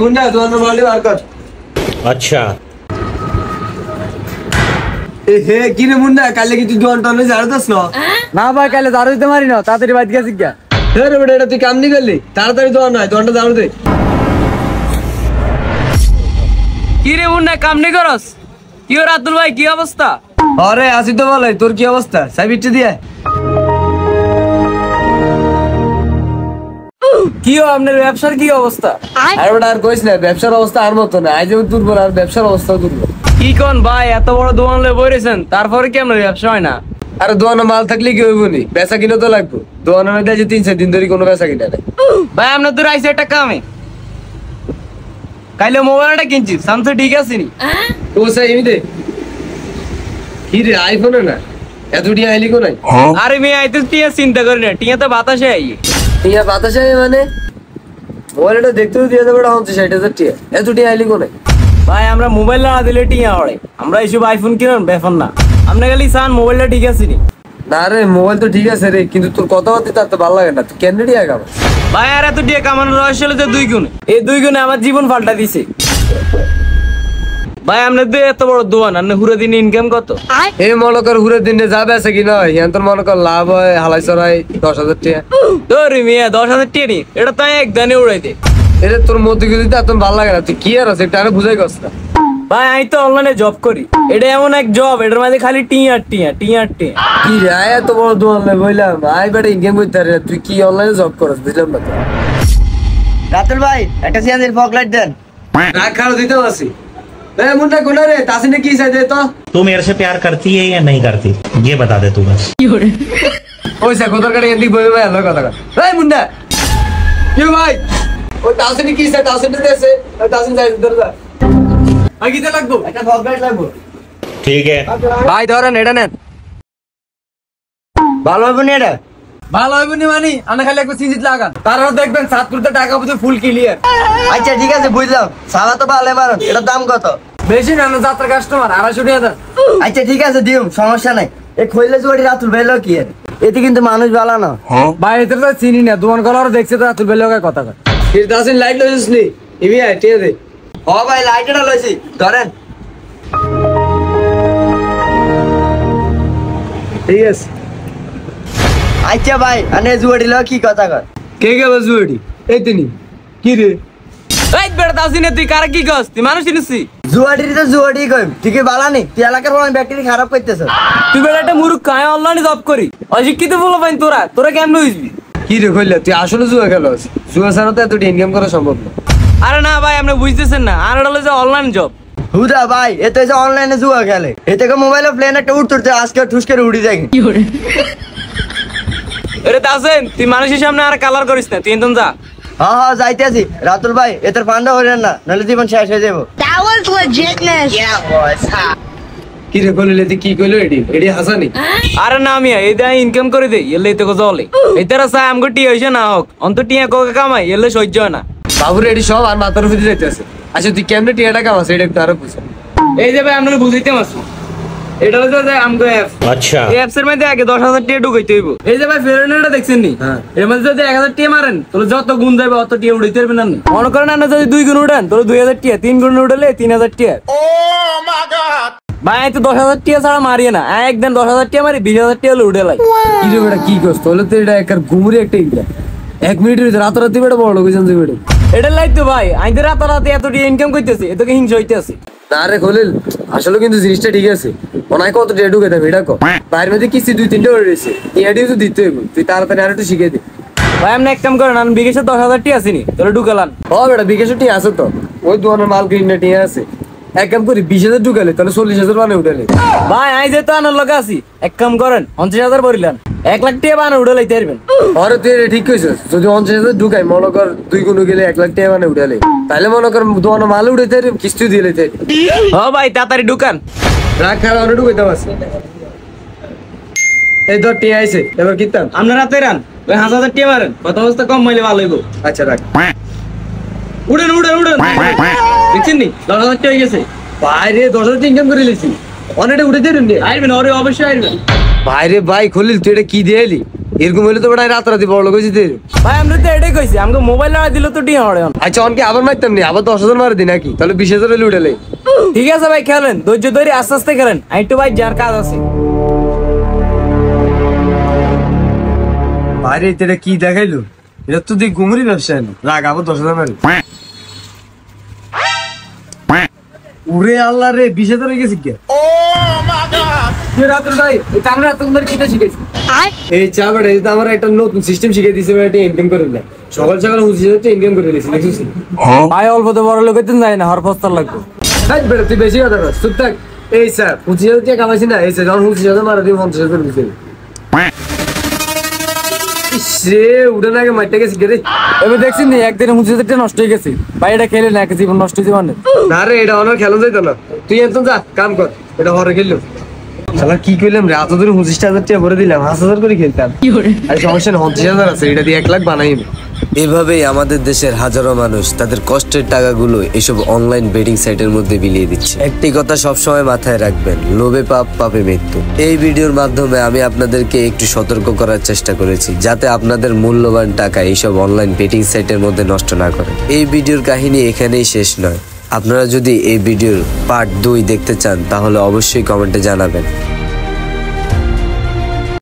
मुन्ना दोनों मोबाइल बाहर कर। अच्छा हे किने मुन्ना काले की तू दोन टन झाड़ दस ना भाई काले झाड़ देते मारी ना तातरी बात क्या सीख गया रे बेटा तू काम नहीं कर ली तातरी दोन ना दोन झाड़ दे কিরে মুন্না কাম নে করস কি ও রাতুল ভাই কি অবস্থা আরে আসি তো বলাই তোর কি অবস্থা সাইবিটে দিয়ে কি ও আপনার ব্যবসার কি অবস্থা আরে বেটা আর কইছ না ব্যবসার অবস্থা আর মত না আজ দুর্বল আর ব্যবসার অবস্থা দুর্বল কি কোন ভাই এত বড় দোকান লয়ে বইরেছেন তারপরে কি আপনার ব্যবসা হয় না আরে দোকানে মাল থাকলে কি হইব নি বেচা কিনা তো লাগবে দোকানের মধ্যে যে 3-4 দিন ধরে কোনো বেচা কিনা নাই ভাই আপনার তো আইছে একটা কামে কাইলে মোবাইলটা কিনছি সামসুং ঠিক আছে নি তো সেই এমনি কি রে আইফোন না এতটি আইলি কো নাই আরে আমি আইতে টিয়া চিন্তা করি না টিয়া তো বাতাসে আই টিয়া বাতাসে মানে মোবাইলটা দেখতেও দিয়ে দেবে ওটা 50,000 টিয়া এতটি আইলি কো নাই ভাই আমরা মোবাইল না দিলে টিয়া ওড়ে আমরা এইসব আইফোন কিনুন ব্যাপার না আপনি খালি চান মোবাইলটা ঠিক আছে নি না রে মোবাইল তো ঠিক আছে রে কিন্তু তোর কথাবার্তা তার তো ভালো লাগে না তুই কেন টিয়া গাব ভাই আর এত টিয়া কামানোর রহস্য হলো যে 2 গুণ এই 2 গুণে আমার জীবন পাল্টা দিছে ভাই আপনার তো এত বড় দোকান আপনি হুরে দিন ইনকাম কত এই মনে কর হুরে দিনে যাবে আছে কি নয় এখন তোর মনে কর লাভ হয় হালাই চড়াই 10,000 টিয়া তোরে মিয়া 10,000 টিয়া নি এটা তো এক দানে উড়াই দে এটা তোর মধ্যে কিছু এত ভালো লাগে না তুই কি আর আছে এটা আরে বুঝাই গছ না ভাই আমি তো অনলাইনে জব করি এটা এমন এক জব এটার মধ্যে খালি টিয়া টিয়া টিয়া টিয়া কি রে আয় এত বড় দোকান লাই বললাম আই বেটা ইনকাম করতে পারে তুই কি অনলাইনে জব করছ বুঝলাম না রাতুল ভাই একটা সিয়াজের ফগলাইট দেন রাখ খাও দিতে আসি এ মুন্ডা কোনা রে তাসিনে কি চাই দে তো तू मेरे से प्यार करती है या नहीं करती ये बता दे तू बस ওই সে কোতর কাটে এন্দি বই ভাই আলো কথা এই মুন্ডা কি ভাই ও তাসিনে কি চাই তাসিনে দেছে তাসিনে যাই দরজা আই কিতে লাগবো একটা ফগলাইট লাগবে ठीक है ভাই ধরেন এটা নেন ভালো হবে না এটা ভালো হইব নি মানি আনা খালি একবার সিজিত লাগান তারপর দেখবেন 7 কোটি টাকা বুঝে ফুল ক্লিয়ার আচ্ছা ঠিক আছে বুঝলাম সাবা তো ভালো মারুন এটার দাম কত বেশি না না যাত্রা কাস্টমার 250 টাকা দেন আচ্ছা ঠিক আছে দিও সমস্যা নাই এই খইলে জুয়াড়ি রাতুল ভাই কি আর এতে কিন্তু মানুষ ভালো না ভাই এটা তো চিনি না দোকান করার দেখছে তো রাতুল বেলে কথা কয় কি দাসিন লাইট লইছিস নি ইবি আই টিয়ে দে ও ভাই লাইটটা লইছি ধরেন ঠিক আছে আচ্ছা ভাই আনে জুয়াড়ি লো কি কথা কর কে কে বাজুড়ি এই তিনি কি রে এই বেটা তাসিনে তুই কার কি কস তুই মানুষ চিনিসি জুয়াড়ি তো জুয়াড়ি কইম ঠিক বালা নি তুই এলাকার বড় ব্যাকটেরিয়া খারাপ করতেছ তুই বেটা একটা মুরুখ কায় অনলাইনে জব করি অশিক্ষিত বলো ভাই তোরা কেমনে হইবি কি রে কইলা তুই আসলে জুয়া খেলোস জুয়া ছাড়া তো এত ইনকাম করা সম্ভব না আরে না ভাই আপনি বুঝতেছেন না আর হলো যে অনলাইন জব হুদা ভাই এতে যে অনলাইনে জুয়া খেলে এতে মোবাইলে প্লেন একটা উঠতে আজকে ঠুস করে উড়ি যায় এরে তাসেন তুই মানুষের সামনে আর কালার করিস না তুই এতন যা হ্যাঁ হ্যাঁ যাইতেছি রাতুল ভাই এদের ফান্ডা হইলেন না নাহলে জীবন শেষ হয়ে যাবো That was legitness. Yeah, boys. কি রে কইলে তুই কি কইলো এডি হাসানি আরে না মিয়া এই দা ইনকাম করে দে এলে তো জলে এটারা চাই আমগো টি হইছে না হোক অন্ত টিয়া কোকে কামাই এলে সহ্য হয় না বাবুর এডি সব আর মাথার উপরে যাইতেছে আচ্ছা তুই কেমনে টিয়াটা কামাস এটা একটু আরো বুঝ এই যে ভাই আপনারা বুঝাইতে মাসু এটা হলো যে আমগো অ্যাপ अच्छा এই অ্যাপসের মধ্যে আগে 10,000 টাকা ঢুকাইতে হইব এই যে ভাই ফেরনেটা দেখছেন নি এর মধ্যে যদি 1000 টাকা মারেন তাহলে যত গুণ যাবে অত টাকা উড়াইতে পারবেন না মনে করেন না যদি 2 গুণ উড়ান তাহলে 2000 টাকা 3 গুণ উড়ালে 3000 টাকা ও মাই গড ভাই তো 10,000 টাকা ছাড়া মারিয়ে না একদিন 10,000 টাকা মারি 20,000 টাকা উড়ে লাই কি রে বেটা কি করছ তাহলে তো এটা একবার ঘুমরে একটা ইনকাম 1 মিনিটের ভিতরে রাতারাতি বেটা বড় কইছেন যে বেটা এটা লাই তো ভাই আইতে রাতারাতি এত টাকা ইনকাম করতেছে এতকে হিংসা হইতেছে না রে খলিল আসলে কিন্তু জিনিসটা ঠিক আছে অনেক কত ডেট ঢুকে দেবে এটা কো বাইরে মধ্যে কিস্তি 2-3টা হয়ে রয়েছে এডিও তো দিতে হইব তুই তাড়াতাড়ি আর একটু শিখিয়ে দে ভাই আপনি এক কাম করেন আমি বিকাশে 10,000 টাকা আসিনি তাহলে ঢুকালান ও বেটা বিকাশে টি আছে তো ওই দোকানের মাল কিনে টি আছে এক কাম করি 20,000 ঢুকালে তাহলে 40,000 মানে উঠালে ভাই আই যে তো আনার লগে আছি এক কাম করেন 50,000 ভরিলাম 1 লাখ টাকা বানা উড়ে লাইতে পারবেন আরে তুই এটা ঠিক কইছস যদি 50,000 ঢুকাই মনে কর 2 গুণ গেলে 1 লাখ টাকা মানে উঠালে তাহলে মনে কর দোকানের মাল উঠাইতে কিস্তি দিয়ে লইতে ও ভাই তাড়াতাড়ি ঢুকান রাখ খারাপ আর ঢুকাইতে পারছ এই ধর টি আইছে এবার কিতাম আপনারা রাতে রান ওই 5,000 টাকা মারেন কত অবস্থা কম মাইলে ভালো হইব আচ্ছা রাখ উড়েন উড়েন উড়েন দেখছেন নি 10,000 টাকা হয়ে গেছে বাইরে 10,000 ইনকাম করে লিছি অনেকটা উঠে দেন আইবেন ওরে অবশ্যই আইবেন বাইরে ভাই খলিল তুই এটা কি দিয়ে এলি এরকম হইলে তো বেটা রাতারাতি বড় লোক হয়েছি ভাই আমরা তো এটাই কইছি আমাকে মোবাইল না দিলে তো টিয়া হড়ে আচ্ছা অনকে আবার মারতাম নি আবার 10,000 মারি দি নাকি তাহলে 20,000 হলে উঠালে ঠিক আছে ভাই খেলেন ধৈর্য ধরে আস্তে আস্তে খেলেন আমি একটু ভাই যার কাজ আছে বাইরে এটা কি দেখাইলো এটা তো দেখ ঘুমরি ব্যবসা না রাগ আবার 10,000 মারি উরে আল্লাহ রে 20,000 হয়ে গেছে কি রাত্রে ভাই আমরা রাত্রে ধরে কিটা শিখেছি এই চা বেটা এটা আমার একটা নতুন সিস্টেম শিখিয়ে দিয়েছে বেটা ইনকাম করে না সকাল সকাল 25,000 ইনকাম করে দিয়েছি দেখছিস ভাই অল্পতে বড় লোক হইতেন যায় না হর পস্তার লাগবে হাই বেটা তুই বেশি কথা বল চুপ থাক এই স্যার 25,000 টাকা কামাইছি না এই স্যার যখন 25,000 মারা দিয়ে 50,000 দিছে সে উড়ে না আগে মাইটা গেছে গেরে এবার দেখছেন নি একদিনে 25,000 টাকা নষ্ট হয়ে গেছে ভাই এটা খেলে না জীবন নষ্ট হয়েছে মানে না রে এটা অনার খেলা যাইতো না তুই একদম যা কাম কর এটা হরে খেললো শালা কি কইলাম রে এত দূরে 25,000 টাকা ভরে দিলাম 5,000 করে খেলতাম আর সমস্যা না 29,000 আছে এটা দিয়ে 1 লাখ বানাই এভাবেই আমাদের দেশের হাজারো মানুষ তাদের কষ্টের টাকাগুলো এসব অনলাইন বেটিং সাইটের মধ্যে বিলিয়ে দিচ্ছে। একটি কথা সবসময় মাথায় রাখবেন, লোভে পাপ, পাপে মৃত্যু। এই ভিডিওর মাধ্যমে আমি আপনাদেরকে একটু সতর্ক করার চেষ্টা করেছি যাতে আপনাদের মূল্যবান টাকা এইসব অনলাইন বেটিং সাইটের মধ্যে নষ্ট না করে। এই ভিডিওর কাহিনী এখানেই শেষ নয়। আপনারা যদি এই ভিডিওর পার্ট 2 দেখতে চান তাহলে অবশ্যই কমেন্টে জানাবেন।